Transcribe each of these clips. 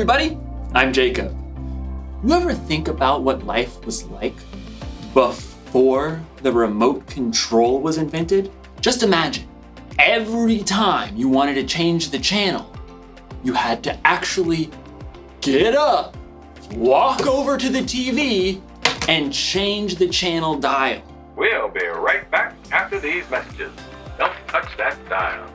everybody, I'm Jacob. You ever think about what life was like before the remote control was invented? Just imagine, every time you wanted to change the channel, you had to actually get up, walk over to the TV, and change the channel dial. We'll be right back after these messages. Don't touch that dial.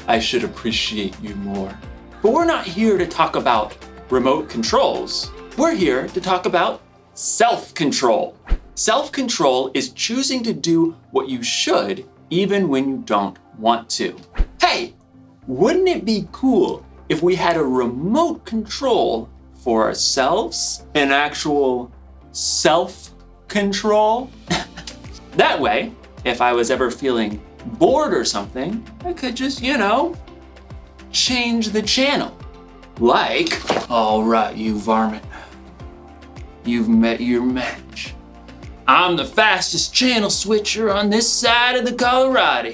I should appreciate you more. But we're not here to talk about remote controls. We're here to talk about self-control. Self-control is choosing to do what you should even when you don't want to. Hey, wouldn't it be cool if we had a remote control for ourselves? An actual self-control? That way, if I was ever feeling bored or something, I could just, change the channel. Like, all right, you varmint. You've met your match. I'm the fastest channel switcher on this side of the Colorado.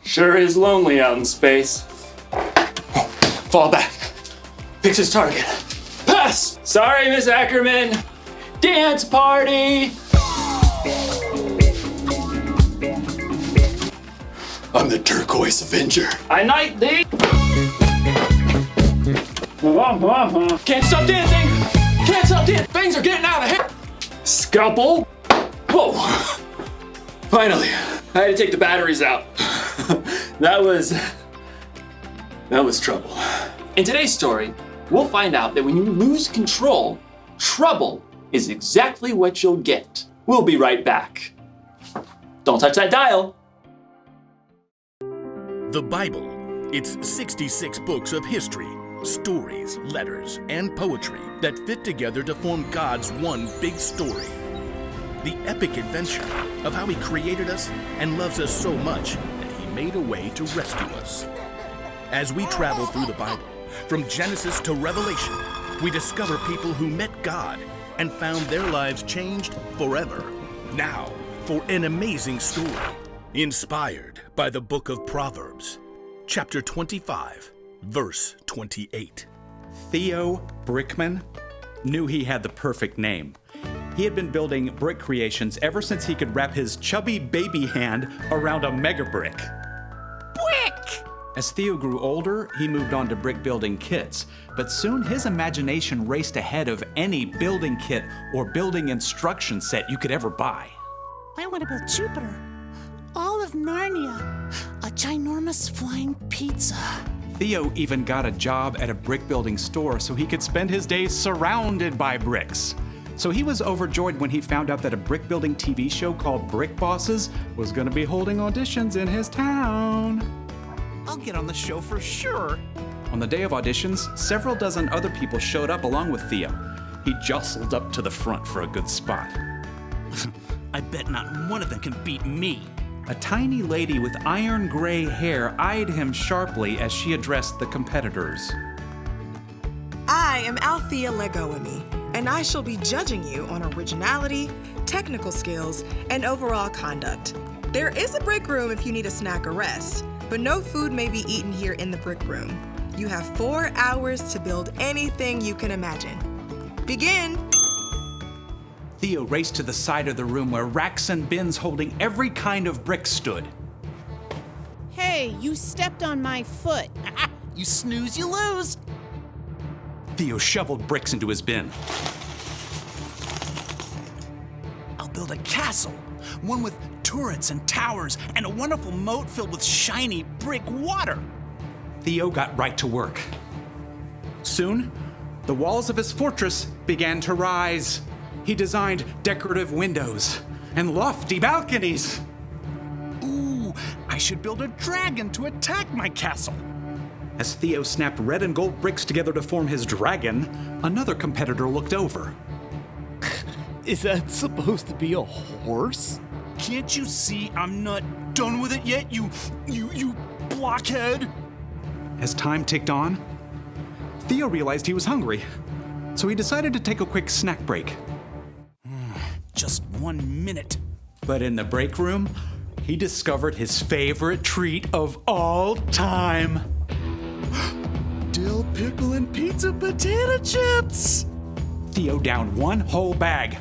Sure is lonely out in space. Fall back. Picks his target. Pass! Sorry, Miss Ackerman. Dance party! I'm the Turquoise Avenger. I knight thee! Can't stop dancing! Can't stop dancing! Things are getting out of hand! Scalpel! Whoa! Finally, I had to take the batteries out. That was trouble. In today's story, we'll find out that when you lose control, trouble is exactly what you'll get. We'll be right back. Don't touch that dial. The Bible. It's 66 books of history, stories, letters, and poetry that fit together to form God's one big story. The epic adventure of how He created us and loves us so much that He made a way to rescue us. As we travel through the Bible, from Genesis to Revelation, we discover people who met God and found their lives changed forever. Now, for an amazing story, inspired by the book of Proverbs, chapter 25, verse 28. Theo Brickman knew he had the perfect name. He had been building brick creations ever since he could wrap his chubby baby hand around a mega brick. Brick! As Theo grew older, he moved on to brick building kits, but soon his imagination raced ahead of any building kit or building instruction set you could ever buy. I want to build Jupiter, all of Narnia, a ginormous flying pizza. Theo even got a job at a brick building store so he could spend his days surrounded by bricks. So he was overjoyed when he found out that a brick building TV show called Brick Bosses was going to be holding auditions in his town. I'll get on the show for sure. On the day of auditions, several dozen other people showed up along with Theo. He jostled up to the front for a good spot. I bet not one of them can beat me. A tiny lady with iron gray hair eyed him sharply as she addressed the competitors. I am Althea Legoimi, and I shall be judging you on originality, technical skills, and overall conduct. There is a break room if you need a snack or rest, but no food may be eaten here in the brick room. You have 4 hours to build anything you can imagine. Begin! Theo raced to the side of the room where racks and bins holding every kind of brick stood. Hey, you stepped on my foot. You snooze, you lose. Theo shoveled bricks into his bin. I'll build a castle, one with turrets and towers and a wonderful moat filled with shiny brick water. Theo got right to work. Soon, the walls of his fortress began to rise. He designed decorative windows and lofty balconies. Ooh, I should build a dragon to attack my castle. As Theo snapped red and gold bricks together to form his dragon, another competitor looked over. Is that supposed to be a horse? Can't you see I'm not done with it yet, you blockhead? As time ticked on, Theo realized he was hungry, so he decided to take a quick snack break. Just 1 minute. But in the break room, he discovered his favorite treat of all time. Dill pickle and pizza potato chips! Theo downed one whole bag.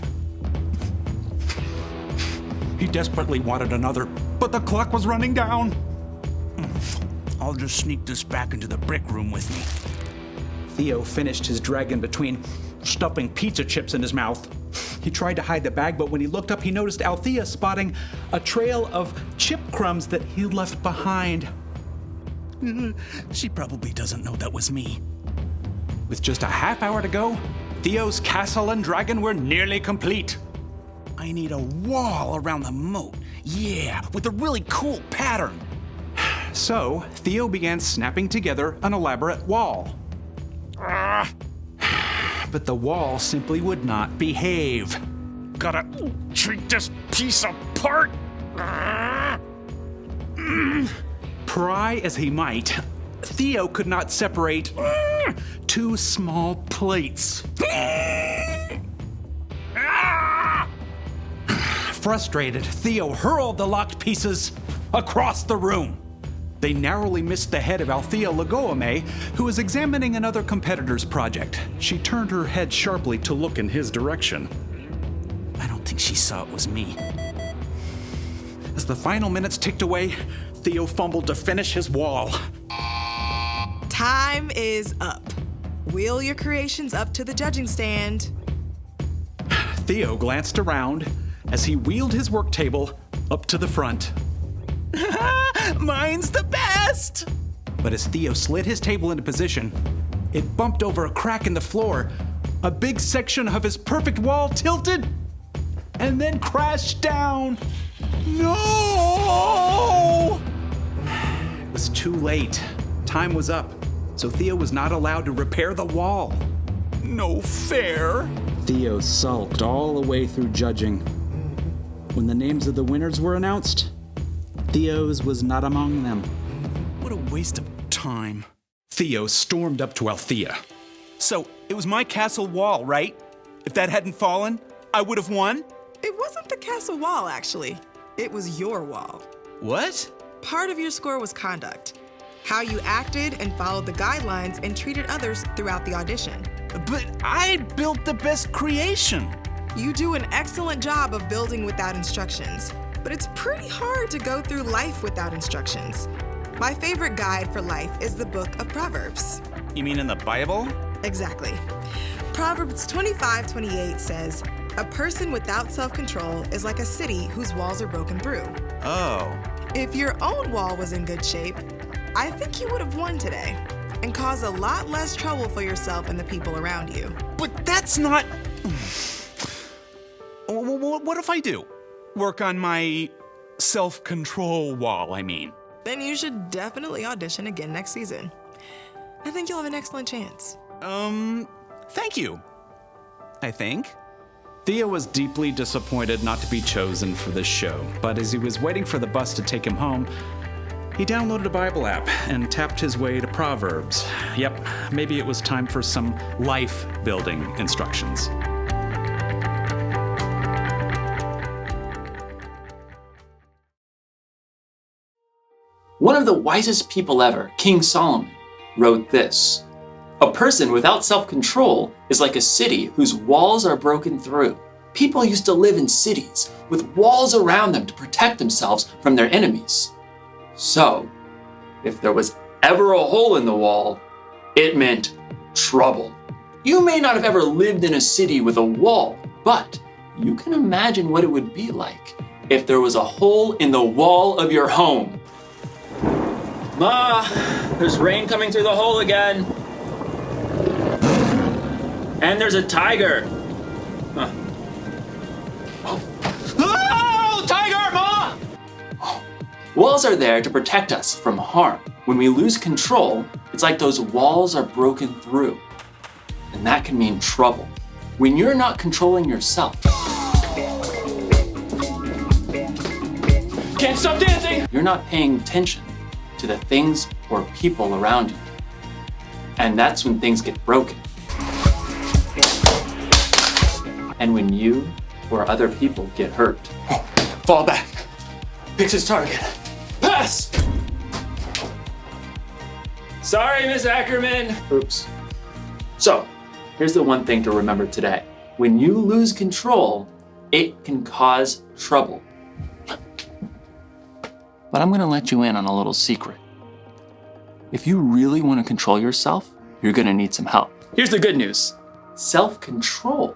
He desperately wanted another, but the clock was running down. I'll just sneak this back into the brick room with me. Theo finished his dragon between stuffing pizza chips in his mouth. He tried to hide the bag, but when he looked up, he noticed Althea spotting a trail of chip crumbs that he left behind. She probably doesn't know that was me. With just a half hour to go, Theo's castle and dragon were nearly complete. I need a wall around the moat. Yeah, with a really cool pattern. So, Theo began snapping together an elaborate wall. But the wall simply would not behave. Gotta treat this piece apart. Pry as he might, Theo could not separate two small plates. Frustrated, Theo hurled the locked pieces across the room. They narrowly missed the head of Althea Legoame, who was examining another competitor's project. She turned her head sharply to look in his direction. I don't think she saw it was me. As the final minutes ticked away, Theo fumbled to finish his wall. Time is up. Wheel your creations up to the judging stand. Theo glanced around as he wheeled his work table up to the front. Mine's the best! But as Theo slid his table into position, it bumped over a crack in the floor. A big section of his perfect wall tilted and then crashed down. No! It was too late. Time was up, so Theo was not allowed to repair the wall. No fair. Theo sulked all the way through judging. When the names of the winners were announced, Theo's was not among them. What a waste of time. Theo stormed up to Althea. So, it was my castle wall, right? If that hadn't fallen, I would have won? It wasn't the castle wall, actually. It was your wall. What? Part of your score was conduct. How you acted and followed the guidelines and treated others throughout the audition. But I built the best creation. You do an excellent job of building without instructions, but it's pretty hard to go through life without instructions. My favorite guide for life is the book of Proverbs. You mean in the Bible? Exactly. Proverbs 25:28 says, "A person without self-control is like a city whose walls are broken through." Oh. If your own wall was in good shape, I think you would have won today and caused a lot less trouble for yourself and the people around you. But that's not... What if I do? Work on my self-control wall, I mean. Then you should definitely audition again next season. I think you'll have an excellent chance. Thank you. I think. Theo was deeply disappointed not to be chosen for this show, but as he was waiting for the bus to take him home, he downloaded a Bible app and tapped his way to Proverbs. Yep, maybe it was time for some life-building instructions. One of the wisest people ever, King Solomon, wrote this: "A person without self-control is like a city whose walls are broken through." People used to live in cities with walls around them to protect themselves from their enemies. So, if there was ever a hole in the wall, it meant trouble. You may not have ever lived in a city with a wall, but you can imagine what it would be like if there was a hole in the wall of your home. Ma, there's rain coming through the hole again. And there's a tiger. Huh. Oh, tiger, Ma! Walls are there to protect us from harm. When we lose control, it's like those walls are broken through. And that can mean trouble. When you're not controlling yourself. Can't stop dancing! You're not paying attention to the things or people around you. And that's when things get broken. And when you or other people get hurt. Fall back. Picks his target. Pass! Sorry, Miss Ackerman. Oops. So, here's the one thing to remember today. When you lose control, it can cause trouble. But I'm gonna let you in on a little secret. If you really wanna control yourself, you're gonna need some help. Here's the good news. Self-control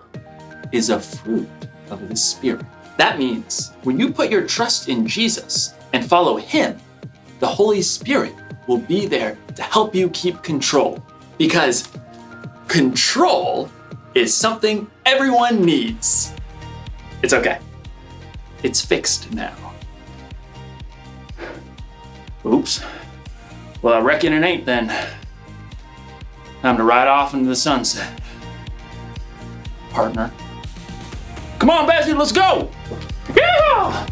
is a fruit of the Spirit. That means when you put your trust in Jesus and follow Him, the Holy Spirit will be there to help you keep control. Because control is something everyone needs. It's okay. It's fixed now. Oops. Well, I reckon it ain't then. Time to ride off into the sunset. Partner. Come on, Bessie, let's go! Yeah!